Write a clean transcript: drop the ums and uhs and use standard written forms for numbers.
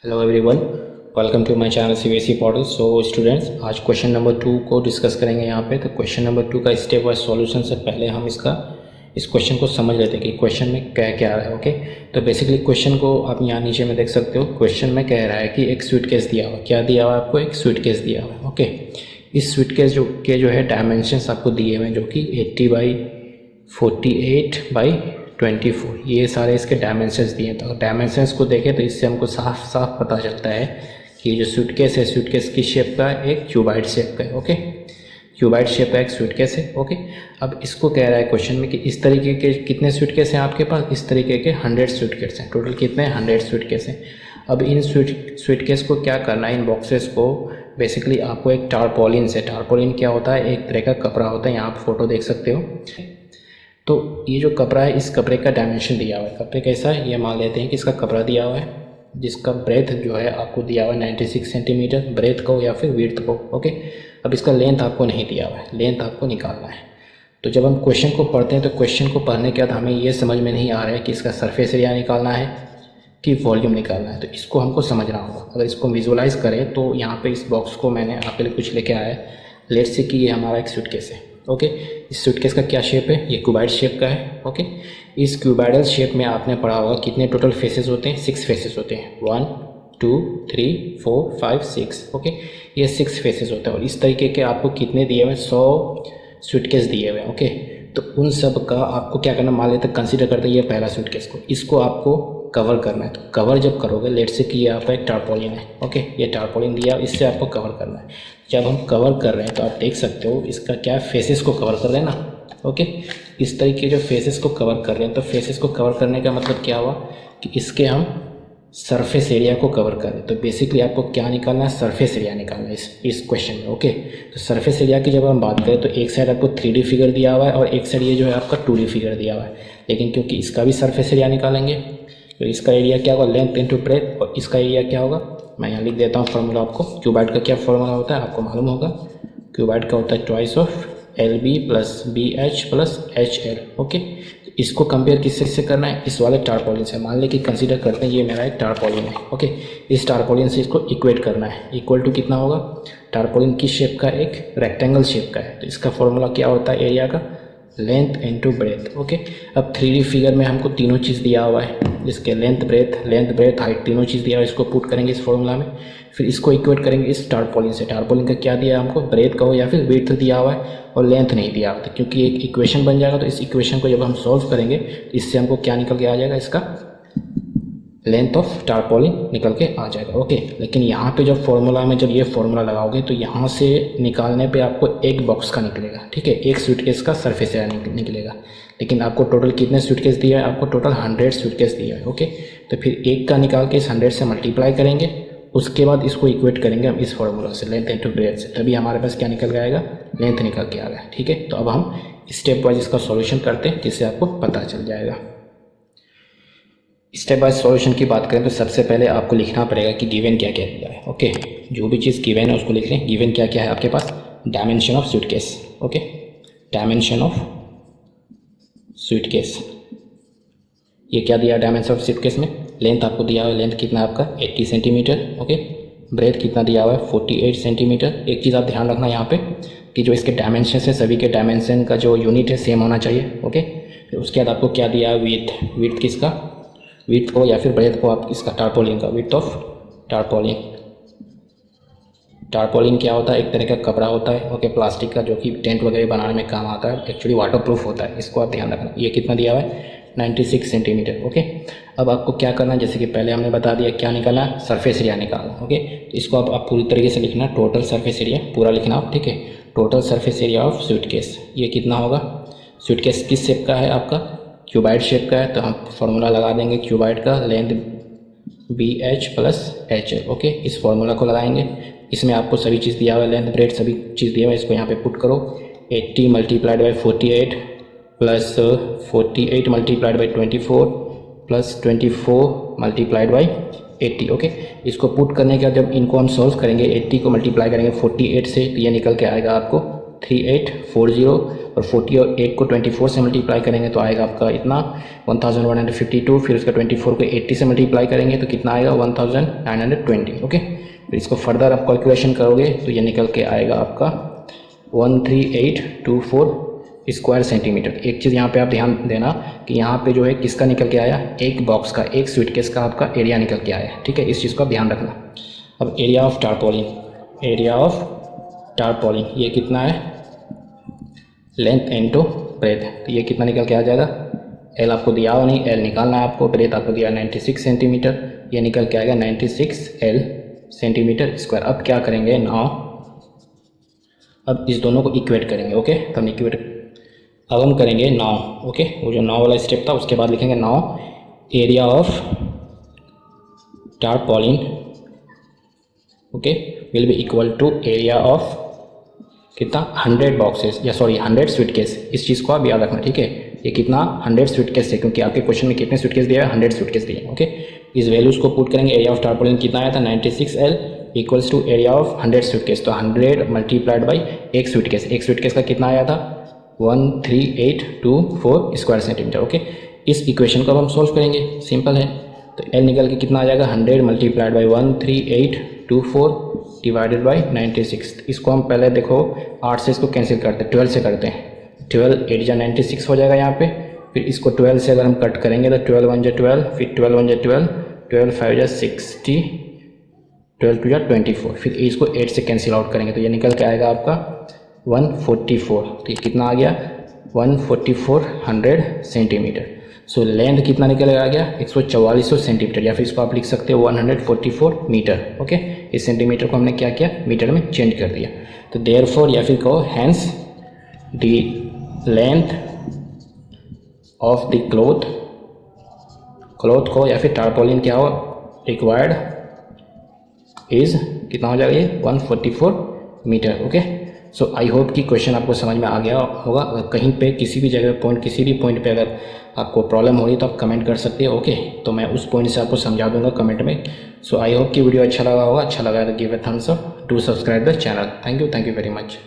Hello everyone, welcome to my channel CBSE model. So students, आज question number 2 को discuss करेंगे यहाँ पे। तो क्वेश्चन नंबर 2 का स्टेप वाइज सॉल्यूशन से पहले हम इस क्वेश्चन को समझ लेते हैं कि क्वेश्चन में क्या क्या है। ओके, तो बेसिकली क्वेश्चन को आप यहाँ नीचे में देख सकते हो। क्वेश्चन में कह रहा है कि एक सूटकेस दिया हुआ, क्या दिया हुआ आपको, एक सूटकेस दिया हुआ है। ओके, इस सूटकेस जो है डायमेंशंस आपको दिए हुए हैं, जो कि 80 बाई 48 बाई 24, ये सारे इसके डायमेंशंस दिए हैं। तो डायमेंशंस को देखें तो इससे हमको साफ साफ पता चलता है कि ये जो सूटकेस है, सूटकेस की शेप का है, एक क्यूबाइड शेप का है। ओके, क्यूबाइड शेप का एक सूटकेस है। ओके, अब इसको कह रहा है क्वेश्चन में कि इस तरीके के कितने सूटकेस हैं आपके पास, इस तरीके के 100 सूटकेस हैं। टोटल कितने हैं, 100 सूटकेस हैं। अब इन सूटकेस को क्या करना है, इन बॉक्सेस को बेसिकली आपको एक टारपोलिन से, टारपोलिन क्या होता है, एक तरह का कपड़ा होता है, यहाँ आप फोटो देख सकते हो। तो ये जो कपड़ा है, इस कपड़े का डायमेंशन दिया हुआ है। कपड़े कैसा है, ये मान लेते हैं कि इसका कपड़ा दिया हुआ है, जिसका ब्रेथ जो है आपको दिया हुआ है 96 सेंटीमीटर, ब्रेथ को या फिर विड्थ को। ओके, अब इसका लेंथ आपको नहीं दिया हुआ है, लेंथ आपको निकालना है। तो जब हम क्वेश्चन को पढ़ते हैं तो क्वेश्चन को पढ़ने के बाद हमें ये समझ में नहीं आ रहा है कि इसका सरफेस एरिया निकालना है कि वॉल्यूम निकालना है। तो इसको हमको समझना होगा। अगर इसको विजुअलाइज करें तो यहाँ पे इस बॉक्स को मैंने आपके लिए कुछ लेके आया है। लेट्स से कि ये हमारा एक सूटकेस है। ओके, इस सूटकेस का क्या शेप है, ये क्यूबाइड शेप का है। ओके, इस क्यूबाइडल शेप में आपने पढ़ा होगा कितने टोटल फेसेस होते हैं, 6 फेसेस होते हैं। 1 2 3 4 5 6। ओके, ये 6 फेसेस होते हैं। और इस तरीके के आपको कितने दिए हुए हैं, 100 सूटकेस दिए हुए हैं। ओके, तो उन सब का आपको क्या करना, मान लेते कंसिडर करते हैं ये पहला सूटकेस को, इसको आपको कवर करना है। तो कवर जब करोगे, लेट से कि ये आपका एक टारपोलिन है। ओके, ये टारपोलिन दिया, इससे आपको कवर करना है। जब हम कवर कर रहे हैं तो आप देख सकते हो इसका क्या फेसेस को कवर कर रहे हैं ना। ओके, इस तरीके जो फेसेस को कवर कर रहे हैं, तो फेसेस को कवर करने का मतलब क्या हुआ कि इसके हम सरफेस एरिया को कवर करें। तो बेसिकली आपको क्या निकालना है, सरफेस एरिया निकालना है इस क्वेश्चन में। ओके, तो सरफेस एरिया की जब हम बात करें तो एक साइड आपको 3D फिगर दिया हुआ है और एक साइड ये जो है आपका 2D फिगर दिया हुआ है। लेकिन क्योंकि इसका भी सरफेस एरिया निकालेंगे तो इसका एरिया क्या होगा, लेंथ इंटू ब्रेथ, और इसका एरिया क्या होगा, मैं यहाँ लिख देता हूँ फार्मूला आपको। क्यूबाइड का क्या फार्मूला होता है आपको मालूम होगा। क्यूबाइड का होता है twice of LB plus BH plus HL। Okay, इसको कंपेयर किससे करना है, इस वाले टारपोलिन से। मान लें कि कंसीडर करते हैं ये मेरा एक टारपोलिन है। ओके, इस टारपोलिन से इसको इक्वेट करना है। इक्वल टू कितना होगा, टारपोलिन की शेप का एक रेक्टेंगल शेप का है, तो इसका फॉर्मूला क्या होता है, एरिया का लेंथ इनटू ब्रेथ। ओके, अब 3D फिगर में हमको तीनों चीज़ दिया हुआ है, जिसके लेंथ ब्रेथ हाइट तीनों चीज़ दिया हुआ है। इसको पुट करेंगे इस फॉर्मूला में, फिर इसको इक्वेट करेंगे इस टारपोलिन से। टारपोलिन का क्या दिया है हमको, ब्रेथ का हो या फिर विड्थ दिया हुआ है, और लेंथ नहीं दिया हुआ था। क्योंकि एक इक्वेशन बन जाएगा, तो इस इक्वेशन को जब हम सॉल्व करेंगे इससे हमको क्या निकल के आ जाएगा, इसका लेंथ ऑफ टारपोलिन निकल के आ जाएगा। ओके, लेकिन यहाँ पे जब फॉर्मूला में जब ये फॉर्मूला लगाओगे तो यहाँ से निकालने पे आपको एक बॉक्स का निकलेगा। ठीक है, एक सूटकेस का सरफेस एरिया निकलेगा। लेकिन आपको टोटल कितने सूटकेस दिया है, आपको टोटल 100 सूटकेस दिया है। ओके, तो फिर एक का निकाल के इस 100 से मल्टीप्लाई करेंगे, उसके बाद इसको इक्वेट करेंगे हम इस फॉर्मूला से, लेंथ इंटू ब्रेथ से, तभी हमारे पास क्या निकल के आएगा, लेंथ निकल के आ गया। ठीक है, तो अब हम स्टेप वाइज इसका सॉल्यूशन करते हैं, जिससे आपको पता चल जाएगा। स्टेप बाय सॉल्यूशन की बात करें तो सबसे पहले आपको लिखना पड़ेगा कि गिवन क्या क्या दिया है। ओके, जो भी चीज़ गिवन है उसको लिख लें। गिवन क्या क्या है आपके पास, dimension of suitcase. Okay, dimension of suitcase, ये क्या दिया डायमेंशन ऑफ सूटकेस में, लेंथ आपको दिया हुआ है, लेंथ कितना है आपका 80 सेंटीमीटर। ओके, ब्रेथ कितना दिया हुआ है 48 सेंटीमीटर। एक चीज़ आप ध्यान रखना यहाँ पे कि जो इसके डायमेंशन है, सभी के डायमेंशन का जो यूनिट है सेम होना चाहिए। ओके, फिर उसके बाद आपको क्या दिया है, विड्थ किसका, विड्थ को या फिर ब्रेथ को आप इसका टारपोलिन का, विड्थ ऑफ टारपोलिन। टारपोलिन क्या होता है, एक तरह का कपड़ा होता है। ओके, प्लास्टिक का, जो कि टेंट वगैरह बनाने में काम आता है। एक्चुअली वाटर प्रूफ होता है, इसको आप ध्यान रखना। ये कितना दिया हुआ है 96 सेंटीमीटर। ओके, अब आपको क्या करना है, जैसे कि पहले हमने बता दिया क्या निकालना है, सरफेस एरिया निकालना। ओके, तो इसको आप पूरी तरीके से लिखना, टोटल सरफेस एरिया पूरा लिखना आप। ठीक है, total surface area of suitcase, ये कितना होगा, सूटकेस किस शेप का है आपका, क्यूबाइड शेप का है, तो हम फॉर्मूला लगा देंगे क्यूबाइड का, length BH plus HL। Okay, इस फॉर्मूला को लगाएंगे, इसमें आपको सभी चीज़ दिया हुआ है, लेंथ ब्रेथ सभी चीज़ दिया हुआ है। इसको यहाँ पे पुट करो, 80 multiplied by 48 plus 48 multiplied by 24 plus 24 multiplied by 80। Okay, इसको पुट करने के बाद जब इनको हम सॉल्व करेंगे, 80 को मल्टीप्लाई करेंगे 48 से, तो ये निकल के आएगा आपको 13840 और 48 को 24 से मल्टीप्लाई करेंगे तो आएगा आपका इतना 1152। फिर उसका 24 को 80 से मल्टीप्लाई करेंगे तो कितना आएगा 1920। ओके, फिर इसको फर्दर आप कैलकुलेशन करोगे तो ये निकल के आएगा आपका 13824 स्क्वायर सेंटीमीटर। एक चीज़ यहाँ पे आप ध्यान देना कि यहाँ पे जो है किसका निकल के आया, एक बॉक्स का, एक स्वीटकेस का आपका एरिया निकल के आया है। ठीक है, इस चीज़ का ध्यान रखना। अब area of tarpaulin, area of tarpaulin ये कितना है, लेंथ इनटू ब्रेथ, तो ये कितना निकल के आ जाएगा, एल आपको दिया हुआ नहीं, एल निकालना है आपको, ब्रेथ आपको दिया 96 सेंटीमीटर, ये निकल के आएगा 96 एल सेंटीमीटर स्क्वायर। अब क्या करेंगे नाउ, अब इस दोनों को इक्वेट करेंगे। ओके, तो हम इक्वेट अब हम करेंगे नाउ। ओके, वो जो नाउ वाला स्टेप था उसके बाद लिखेंगे now area of tarpaulin okay will be equal to area of कितना 100 बॉक्सेस या सॉरी 100 स्वीटकेस। इस चीज़ को आप याद रखना। ठीक है, ये कितना 100 स्वीटकेस है, क्योंकि आपके क्वेश्चन में कितने स्वीटकेस दिया है, 100 स्वीटकेस दिए। ओके, इस वैल्यूज़ को पुट करेंगे। एरिया ऑफ टारपोलिन कितना आया था 96L equals to area of 100 suitcase, तो 100 मल्टीप्लाइड बाई एक स्वीटकेस, एक स्वीटकेस का कितना आया था 13824 स्क्वायर सेंटीमीटर। ओके, इस इक्वेशन को अब हम सॉल्व करेंगे, सिंपल है। तो एल निकल के कितना आ जाएगा 100 मल्टीप्लाइड बाई 13824 डिवाइडेड बाई 96। इसको हम पहले देखो 8 से इसको कैंसिल करते हैं, 12 से करते हैं। 12 8 जा 96 हो जाएगा यहाँ पे। फिर इसको 12 से अगर हम कट करेंगे तो 12 1 जा 12, फिर 12 1 जा 12, 12 5 जा 60, 12 2 जा 24। फिर इसको 8 से कैंसिल आउट करेंगे तो ये निकल के आएगा आपका 144। तो ये कितना आ गया 144 सेंटीमीटर। सो लेंथ कितना निकल आ गया 144 सेंटीमीटर, या फिर इसको आप लिख सकते हो 144 मीटर। ओके, इस सेंटीमीटर को हमने क्या किया मीटर में चेंज कर दिया। तो देयरफॉर या फिर कहो hence the length of the cloth को या फिर टारपोलिन क्या हो रिक्वायर्ड इज कितना हो जाएगा ये 144 metre. Okay, so I hope कि क्वेश्चन आपको समझ में आ गया होगा। अगर कहीं पे किसी भी जगह पॉइंट किसी भी पॉइंट पे अगर आपको प्रॉब्लम हो रही तो आप कमेंट कर सकते हो। ओके, तो मैं उस पॉइंट से आपको समझा दूंगा कमेंट में। सो आई होप कि वीडियो अच्छा लगा होगा। अच्छा लगा तो give a thumbs up, do subscribe the channel. Thank you very much.